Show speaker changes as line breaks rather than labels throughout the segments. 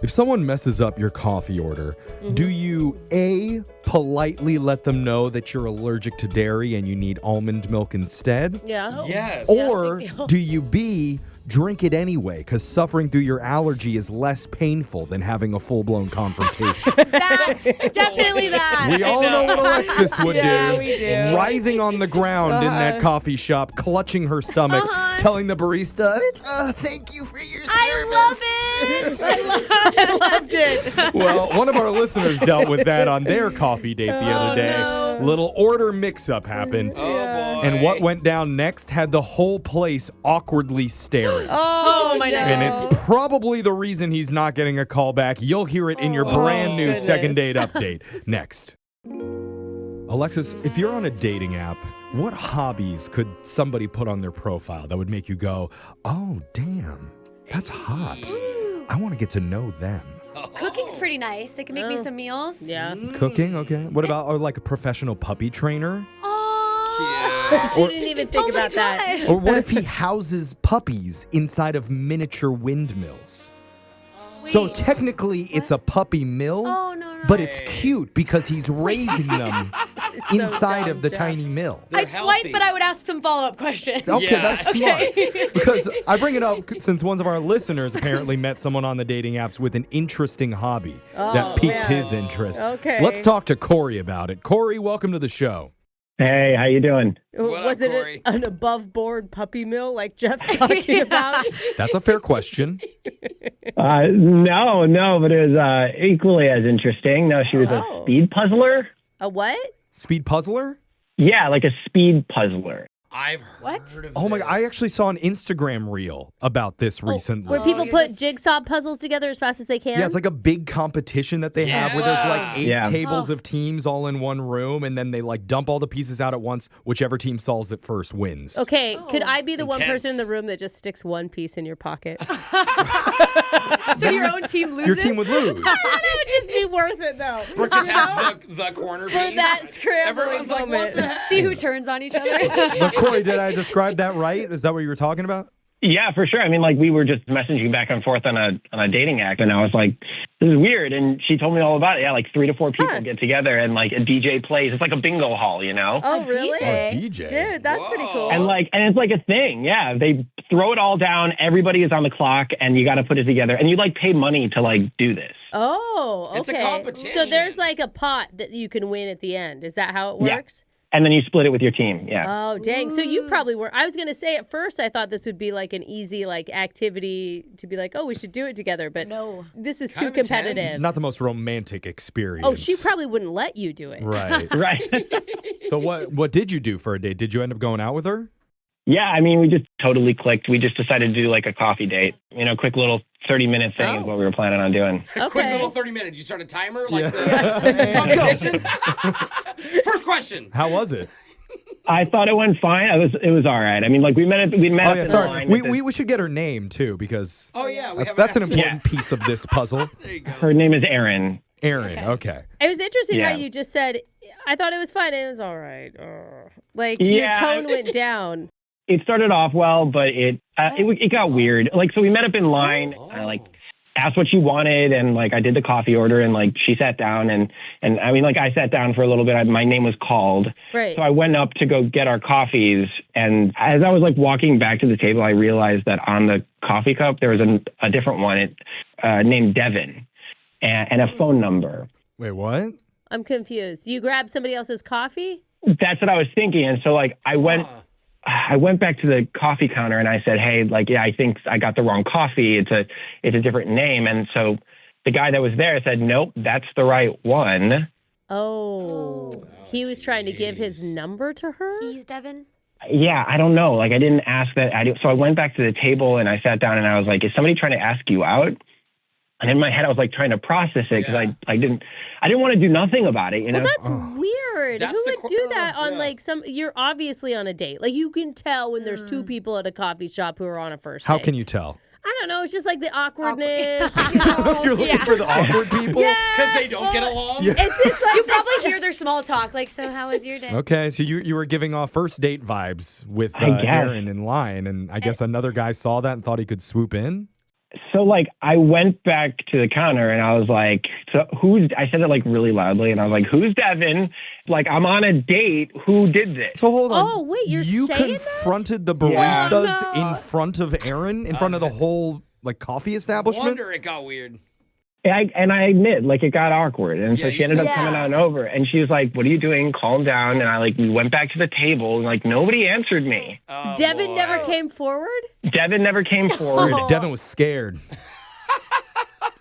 If someone messes up your coffee order, do you A, politely let them know that you're allergic to dairy and you need almond milk instead?
Yeah.
Yes.
Or do you B, drink it anyway because suffering through your allergy is less painful than having a full-blown confrontation?
That, definitely that.
We all know what Alexis would
Yeah,
do.
we do.
Writhing on the ground in that coffee shop, clutching her stomach, telling the barista, thank you for your service.
I love it.
I loved it.
Well, one of our listeners dealt with that on their coffee date the other day.
no.
Little order mix-up happened.
Oh, boy.
And what went down next had the whole place awkwardly staring.
Oh,
my
no.
God.
And it's probably the reason he's not getting a call back. You'll hear it in your brand new
goodness.
second date update next. Alexis, if you're on a dating app, what hobbies could somebody put on their profile that would make you go, oh, damn, that's hot. I want to get to know them.
Cooking's pretty nice. They can make me some meals.
Yeah.
Cooking, okay. What about like a professional puppy trainer?
Oh.
She didn't even think about that.
Or what if he houses puppies inside of miniature windmills? So
Wait.
technically it's a puppy mill,
Oh, no.
but it's cute because he's raising them
So
inside
dumb,
of the
Jeff.
tiny mill.
They're
I'd swipe,
healthy.
but I would ask some follow-up questions.
Okay,
Yeah.
that's smart. Because I bring it up since one of our listeners apparently met someone on the dating apps with an interesting hobby that piqued
man.
his interest.
Okay.
Let's talk to Cory about it. Cory, welcome to the show.
Hey, how you doing?
What
Was
up,
it
Cory?
an above board puppy mill like Jeff's talking about?
That's a fair question.
No, but it was equally as interesting. No, she was
Oh.
a speed puzzler.
A what?
Speed puzzler?
Yeah, like a speed puzzler.
I've
What?
heard of
Oh my!
this.
I actually saw an Instagram reel about this recently.
Where people
you're
put
just-
jigsaw puzzles together as fast as they can?
Yeah, it's like a big competition that they have where there's like 8
Yeah.
tables of teams all in one room, and then they like dump all the pieces out at once. Whichever team solves it first wins.
Okay, could I be the one
Intense.
person in the room that just sticks one piece in your pocket?
So your own team loses?
Your team would lose.
That would just be worth it, though.
Brooke just has the corner
For
piece.
that scrambling
Everyone's like, what
moment.
the heck?
See who turns on each other?
But Cory, did I describe that right? Is that what you were talking about?
Yeah, for sure. I mean, like we were just messaging back and forth on a dating app, and I was like, "This is weird." And she told me all about it. Yeah, like 3 to 4 people get together, and like a DJ plays. It's like a bingo hall, you know.
Oh,
A
really?
DJ.
DJ.
Dude, that's pretty
Whoa.
cool.
And it's like a thing. Yeah, they throw it all down. Everybody is on the clock, and you got to put it together. And you like pay money to like do this.
Oh, okay.
It's a competition.
So there's like a pot that you can win at the end. Is that how it
Yeah.
works?
And then you split it with your team. Yeah.
Oh, dang. So you probably were. I was going to say at first I thought this would be like an easy like activity to be like, oh, we should do it together. But
No.
this is
Kind
too
of intense.
competitive.
It's not the most romantic experience.
Oh, she probably wouldn't let you do it.
Right.
Right.
So what did you do for a date? Did you end up going out with her?
Yeah, I mean, we just totally clicked. We just decided to do like a coffee date. You know, quick little 30-minute thing is what we were planning on doing.
Quick
Okay.
little 30 minutes. You start a timer like
Yeah.
the competition. First question.
How was it?
I thought it went fine. It was all right. I mean, like we met
Oh
up
yeah,
in
sorry.
line.
We should get her name too because
Oh yeah, we have
that's an
asked-
important piece of this puzzle.
There you go.
Her name is Erin.
Erin. Okay.
It was interesting how
Yeah.
you just said, I thought it was fine. It was all right. Like your
Yeah.
tone went down.
It started off well, but it got weird. Like, so we met up in line. I like asked what she wanted, and like I did the coffee order, and like she sat down, and I mean, like I sat down for a little bit. My name was called,
Right.
so I went up to go get our coffees, and as I was like walking back to the table, I realized that on the coffee cup there was a different one, named Devin, and a phone number.
Wait, what?
I'm confused. You grabbed somebody else's coffee?
That's what I was thinking, and so like I went back to the coffee counter and I said, "Hey, like, yeah, I think I got the wrong coffee. It's a different name." And so the guy that was there said, "Nope, that's the right one."
Oh. He was trying to give his number to her?
He's Devin.
Yeah, I don't know. Like, I didn't ask that. So I went back to the table and I sat down and I was like, "Is somebody trying to ask you out?" And in my head, I was like trying to process it because I didn't want to do nothing about it. You know?
Well, that's weird.
That's
Who
the
would do that on
yeah.
like you're obviously on a date. Like you can tell when there's two people at a coffee shop who are on a first
How
date.
can you tell?
I don't know. It's just like the awkwardness. You know?
You're looking for the awkward people?
Because they don't get along?
It's just like
You probably hear their small talk, like, so how was your day?
Okay, so you were giving off first date vibes with
I guess.
Erin in line, and I guess another guy saw that and thought he could swoop in?
So like I went back to the counter and I was like, I said it like really loudly and I was like, who's Devin? Like I'm on a date. Who did this?
So hold on.
Oh, wait, you're
You
saying
confronted the
Yeah.
baristas
Oh, no.
in front of Erin, in front of the whole like coffee establishment?
Wonder it got weird.
And I admit, like, it got awkward. And so
Yeah,
she
you
ended up
said
coming
that.
on over. And she was like, what are you doing? Calm down. And we went back to the table. And, like, nobody answered me.
Oh,
Devin
boy.
never came forward?
Devin never came forward.
Devin was scared.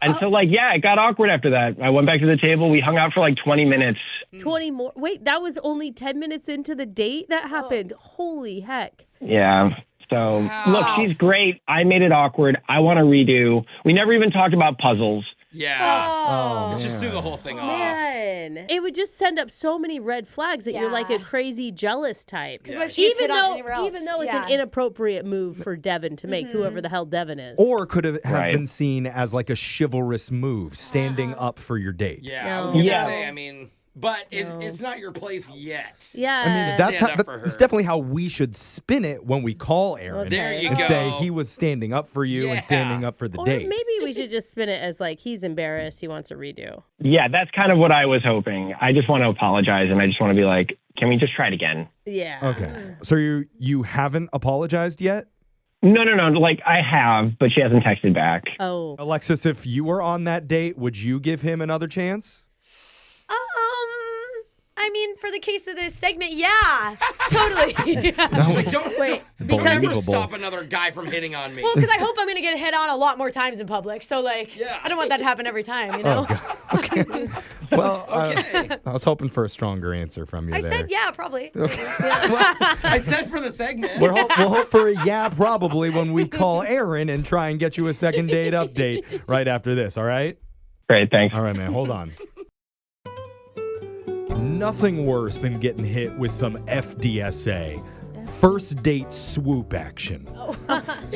And so, like, yeah, it got awkward after that. I went back to the table. We hung out for, like, 20 minutes.
20 more. Wait, that was only 10 minutes into the date that happened. Holy heck.
Yeah. So, look,
Wow.
she's great. I made it awkward. I want to redo. We never even talked about puzzles.
Yeah.
Oh,
Just
man.
threw the whole thing off.
Man, it would just send up so many red flags that you're like a
Yeah.
crazy jealous type.
Yeah.
What if she gets
Even
hit on
though,
anywhere else?
even though it's an
Yeah.
inappropriate move for Devin to make, whoever the hell Devin is.
Or could have
Right.
been seen as like a chivalrous move, standing up for your date.
Yeah, I was
No.
gonna
Yeah.
say. I mean, but it's not your place yet.
Yeah.
I mean, that's
Stand up for her.
that's definitely how we should spin it when we call Erin.
There you
and
go.
say he was standing up for you
Yeah.
and standing up for the
or
date.
maybe we should just spin it as like he's embarrassed, he wants a redo.
Yeah, that's kind of what I was hoping. I just want to apologize. And I just want to be like, can we just try it again?
Yeah.
Okay. So you haven't apologized yet?
No. Like, I have, but she hasn't texted back.
Oh.
Alexis, if you were on that date, would you give him another chance?
I mean, for the case of this segment, yeah, totally.
She's like, don't,
Wait,
don't
because
ever
Believable.
stop another guy from hitting on me.
Well, because I hope I'm gonna get hit on a lot more times in public. So like,
Yeah.
I don't want that to happen every time. You know.
Okay. Well,
Okay.
I was hoping for a stronger answer from you
I
there.
said yeah, probably.
I said for the segment.
We'll hope for a yeah, probably, when we call Erin and try and get you a second date update right after this, all right?
Great, thanks.
All right, man, hold on. Nothing worse than getting hit with some FDSA, first date swoop action,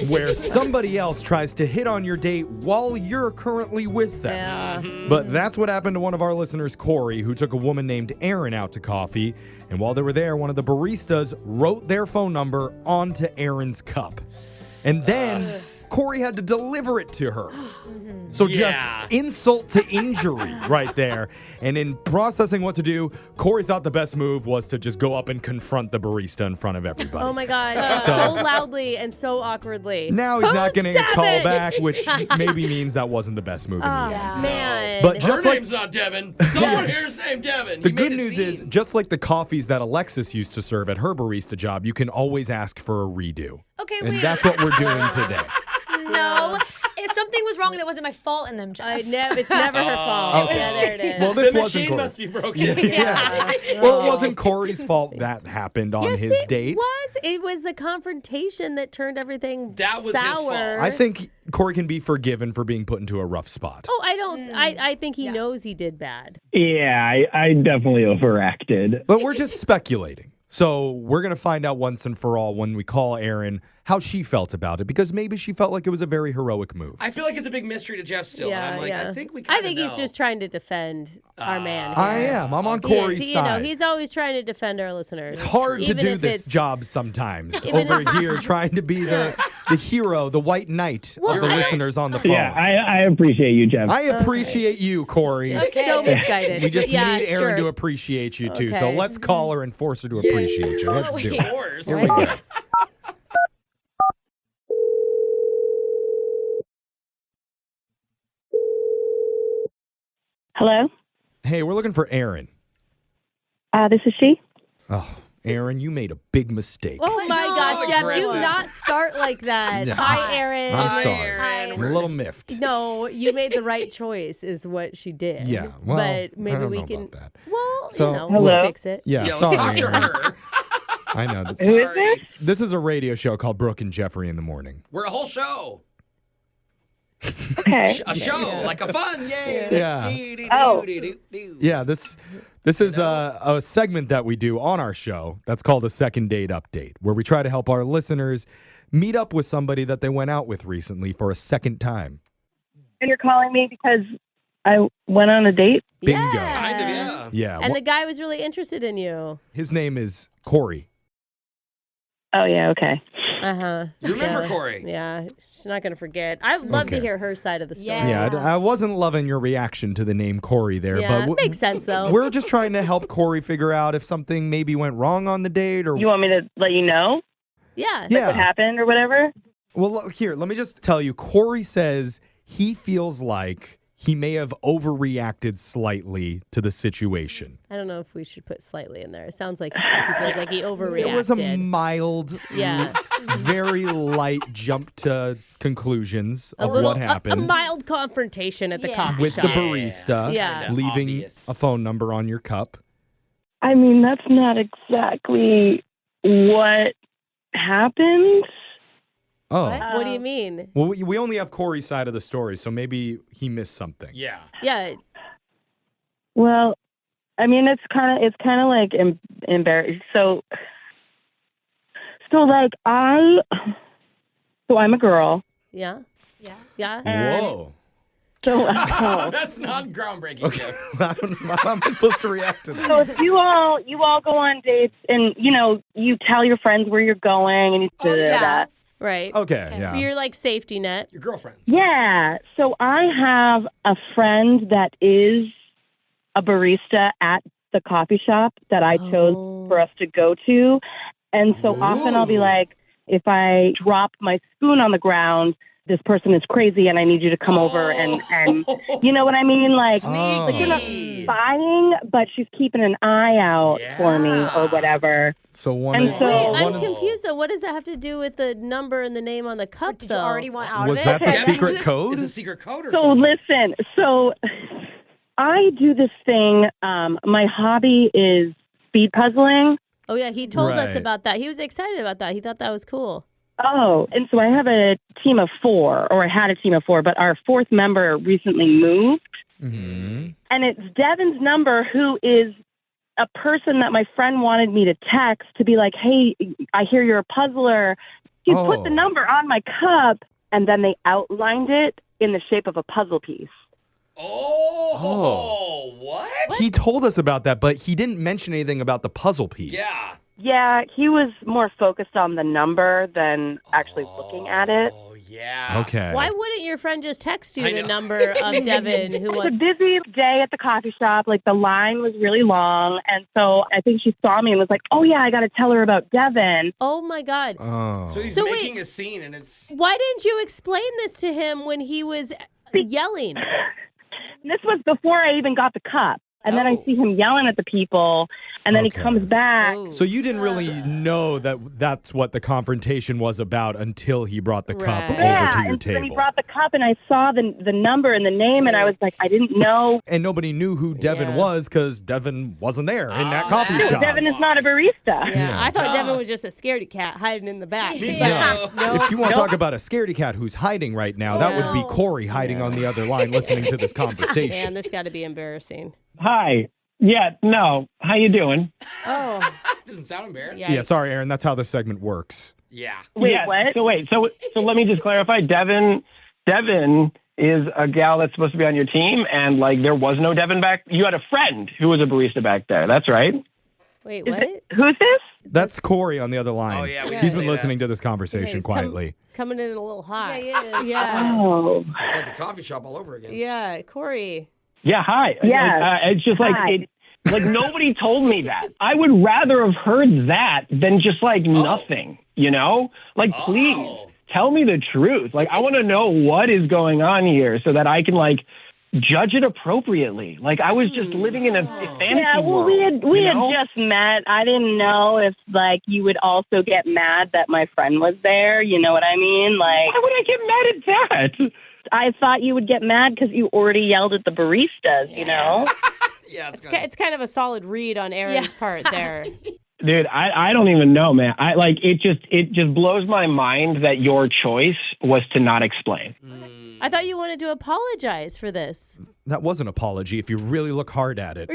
where somebody else tries to hit on your date while you're currently with them.
Yeah.
But that's what happened to one of our listeners, Cory, who took a woman named Erin out to coffee. And while they were there, one of the baristas wrote their phone number onto Erin's cup. And then Cory had to deliver it to her. So
Yeah.
just insult to injury right there. And in processing what to do, Cory thought the best move was to just go up and confront the barista in front of everybody.
Oh my God. So loudly and so awkwardly.
Now he's not getting a
Stop
call
it.
back, which maybe means that wasn't the best move in the end.
Yeah.
Man.
But
Her
just like
name's not Devin. Someone here's named Devin.
the
He made
good
a
news is,
scene.
just like the coffees that Alexis used to serve at her barista job, you can always ask for a redo.
Okay,
And
wait.
that's what we're doing today.
No, if something was wrong, that wasn't my fault in them, Jeff.
It's never her fault.
Okay.
Yeah, there it is.
Well, this
the
wasn't
machine
Cory.
must be broken.
Yeah. Well, it wasn't Cory's fault that happened on
Yes,
his
it
date.
was. It was the confrontation that turned everything
That was his
sour.
fault.
I think Cory can be forgiven for being put into a rough spot.
Oh, I don't. I think he knows he did bad.
Yeah, I definitely overacted.
But we're just speculating. So we're going to find out once and for all when we call Erin how she felt about it, because maybe she felt like it was a very heroic move.
I feel like it's a big mystery to Jeff still. and I was like, I think we
I
kinda
think
know.
he's just trying to defend our man.
I
here.
am. I'm on
He is.
Cory's
He,
side.
he's always trying to defend our listeners.
It's hard to
Even
do
if
this
it's-
job sometimes.
Even
Over
if-
here trying to be the hero, the white knight of the
You're right.
listeners on the phone.
Yeah, I appreciate you, Jeff.
I appreciate you, Cory.
It's so misguided.
We just
But yeah,
need Erin
sure.
to appreciate you too. So
Okay.
let's call her and force her to appreciate you. Let's do
Of
it.
course.
Here we go.
Hello,
Hey, we're looking for Erin.
this is she.
Oh, Erin, you made a big mistake.
Oh my
know.
gosh, Jeff, do
Aggressive.
not start like that.
No.
Hi, Erin.
I'm
Hi,
sorry.
Erin.
I'm a little miffed.
No, you made the right choice, is what she did.
Yeah, well,
but maybe
I don't
we
know
can.
about that.
Well,
So-
we'll
Hello?
fix it.
Yeah,
Yeah, let's
sorry,
talk to
Erin.
her.
I know.
Who is
Sorry.
this?
This is a radio show called Brooke and Jeffrey in the Morning.
We're a whole show.
Okay.
A show, like a fun, yay.
Yeah.
Oh.
Yeah, this is a segment that we do on our show that's called a second date update, where we try to help our listeners meet up with somebody that they went out with recently for a second time.
And you're calling me because I went on a date?
Bingo.
Yeah.
Kind of, yeah.
Yeah,
And the guy was really interested in you.
his name is Cory.
Oh, yeah, okay.
You remember
Yeah.
Cory?
Yeah, she's not going to forget. I would love to hear her side of the story.
Yeah.
Yeah, I wasn't loving your reaction to the name Cory there,
Yeah,
but
makes sense, though.
we're just trying to help Cory figure out if something maybe went wrong on the date or
You want me to let you know
Yeah.
yeah.
what happened or whatever?
Well, look, here, let me just tell you. Cory says he feels like he may have overreacted slightly to the situation.
I don't know if we should put slightly in there. It sounds like he feels like he overreacted.
It was a mild,
Yeah.
very light jump to conclusions of what
A
happened
mild confrontation at the coffee
with
shop.
the barista
Yeah.
leaving
Obvious.
a phone number on your cup.
I mean, that's not exactly what happened.
Oh.
What do you mean?
Well, we only have Cory's side of the story, so maybe he missed something.
Yeah.
Yeah.
Well, I mean, it's kind of like embarrassing. So like I'm a girl.
Yeah.
Yeah.
Yeah.
Whoa.
So
That's not groundbreaking.
Okay.
Jeff.
I don't know how I'm supposed to react to that.
so if you all go on dates and you tell your friends where you're going and you do
yeah.
that.
Right.
Okay, yeah.
You're like safety net.
Your girlfriend.
Yeah. So I have a friend that is a barista at the coffee shop that I chose for us to go to. And so often I'll be like, if I drop my spoon on the ground, this person is crazy and I need you to come over and you know what I mean? Like, like you're not spying, but she's keeping an eye out for me or whatever.
So one
And
of,
so-
Wait, I'm
one of-
confused though. What does that have to do with the number and the name on the cup,
Did
though?
you already want out
was
of
that
it?
the secret
It's a
code?
secret code or
So
something?
listen, so I do this thing. My hobby is speed puzzling.
Oh yeah, he told us
Right.
about that. He was excited about that. He thought that was cool.
Oh, and so I have a team of 4, or I had a team of 4, but our 4th member recently moved.
Mm-hmm.
And it's Devin's number, who is a person that my friend wanted me to text to be like, hey, I hear you're a puzzler. You put the number on my cup, and then they outlined it in the shape of a puzzle piece.
What?
He told us about that, but he didn't mention anything about the puzzle piece.
Yeah.
Yeah, he was more focused on the number than actually looking at it.
Oh, yeah.
Okay.
Why wouldn't your friend just text you
I
the
know.
number of Devin who
It was a
wants?
busy day at the coffee shop. Like, the line was really long. And so I think she saw me and was like, oh, yeah, I got to tell her about Devin.
Oh my God!
Oh.
So he's
So
making
wait.
a scene and it's...
Why didn't you explain this to him when he was yelling?
This was before I even got the cup. And then I see him yelling at the people. And then he
Okay.
comes back.
Oh.
So you didn't really know that that's what the confrontation was about until he brought the cup
Right.
over
Yeah,
to your
and so then he
table.
brought the cup, and I saw the number and the name, and I was like, I didn't know.
And nobody knew who Devin
Yeah.
was because Devin wasn't there in that
Oh,
coffee
that-
shop.
Devin is not a barista.
Yeah, I thought
Duh.
Devin was just a scaredy cat hiding in the back.
Yeah.
No.
If you want to talk about a scaredy cat who's hiding right now, that would be
No.
Cory hiding on the other line listening to this
Man,
conversation.
this got to be embarrassing.
Hi. Yeah, no. How you doing?
Oh,
Doesn't sound embarrassed.
Yeah.
Yeah, sorry, Erin. That's how this segment works.
Yeah.
Wait,
Yeah,
what?
So let me just clarify. Devin is a gal that's supposed to be on your team, and like there was no Devin back. You had a friend who was a barista back there. That's right.
wait, what?
Who's this?
That's Cory on the other line.
Oh, yeah, we
He's
did
been
say
listening to this conversation
He's
quietly.
Coming in a little hot.
Yeah, he is.
Yeah.
Oh.
It's like the coffee shop all over again.
Yeah, Corey.
Yeah, hi.
Yeah.
It's just like
Hi.
like nobody told me that. I would rather have heard that than just like nothing, you know? Like please tell me the truth. Like I want to know what is going on here so that I can like judge it appropriately. Like I was just living in a fantasy
Yeah, well,
world.
we
you
had
know?
just met. I didn't know if like you would also get mad that my friend was there. You know what I mean? Like,
Why would I get mad at that?
I thought you would get mad because you already yelled at the baristas. You know?
Yeah,
It's kind of a solid read on Erin's part there.
Dude, I don't even know, man. I like it just blows my mind that your choice was to not explain.
I thought you wanted to apologize for this.
That was an apology if you really look hard at it.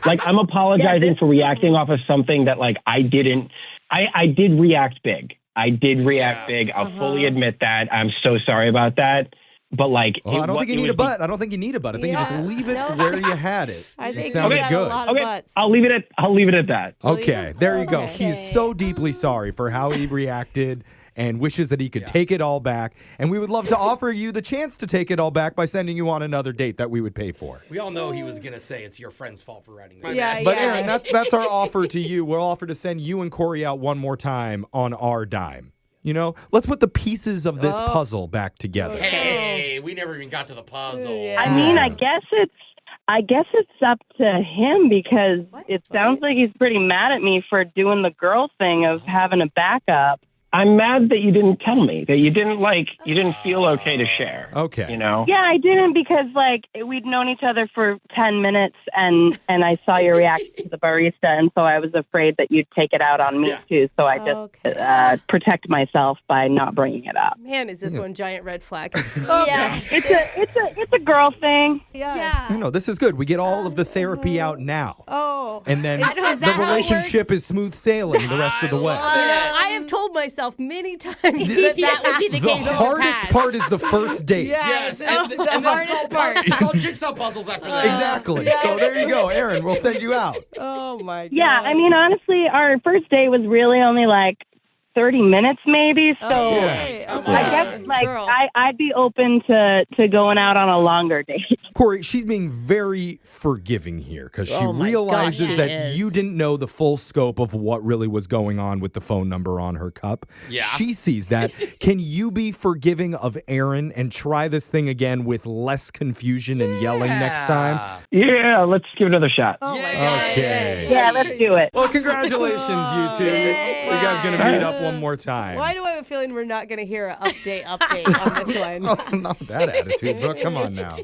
Like I'm apologizing for reacting off of something that like I didn't. I did react big. I did react big. I'll fully admit that. I'm so sorry about that. but like
Well, I don't think you
it
need a
was-
butt. I don't think you need a butt. I think you just
Yeah.
leave it
No.
where you had it.
I think
it
he's
sounded
got
good.
a lot of
Okay,
butts.
I'll leave it at that.
Okay, there you go.
Okay.
He is so deeply sorry for how he reacted and wishes that he could take it all back. And we would love to offer you the chance to take it all back by sending you on another date that we would pay for.
We all know he was going to say it's your friend's fault for writing that.
Yeah,
But Erin, that's our offer to you. We'll offer to send you and Cory out one more time on our dime. You know, let's put the pieces of this puzzle back together.
Hey, we never even got to the puzzle.
Yeah.
I mean, I guess it's up to him because it sounds like he's pretty mad at me for doing the girl thing of having a backup.
I'm mad that you didn't tell me, that you didn't feel okay to share.
Okay.
You know?
Yeah, I didn't because like we'd known each other for 10 minutes and I saw your reaction to the barista and so I was afraid that you'd take it out on me too. So I just protect myself by not bringing it up.
Man, is this one giant red flag?
Yeah.
It's a girl thing.
Yeah.
You know, this is good. We get all of the therapy out now.
Oh.
And then
Is
the
that how it
relationship is smooth sailing the rest of the way.
I have told myself many times that would be the
The
case.
hardest part is the first date.
Yes,
the
and then
hardest part.
It's all jigsaw puzzles after that.
Exactly. So there you go, Erin. We'll send you out.
Oh my god.
Yeah, I mean, honestly, our first date was really only like 30 minutes maybe. So
Okay.
I
Okay.
guess like
Girl.
I'd be open to going out on a longer date.
Cory, she's being very forgiving here because she
Oh my
realizes
gosh, she
that
is.
you didn't know the full scope of what really was going on with the phone number on her cup.
Yeah.
She sees that. Can you be forgiving of Erin and try this thing again with less confusion and yelling next time?
Yeah, let's give it another shot.
Oh my
Yeah.
god.
Okay.
Yeah, let's do it.
Well, congratulations, you two. You guys going to meet up one more time.
Why do I have a feeling we're not going to hear an update on this one?
Oh, not that attitude, Brooke. Come on now.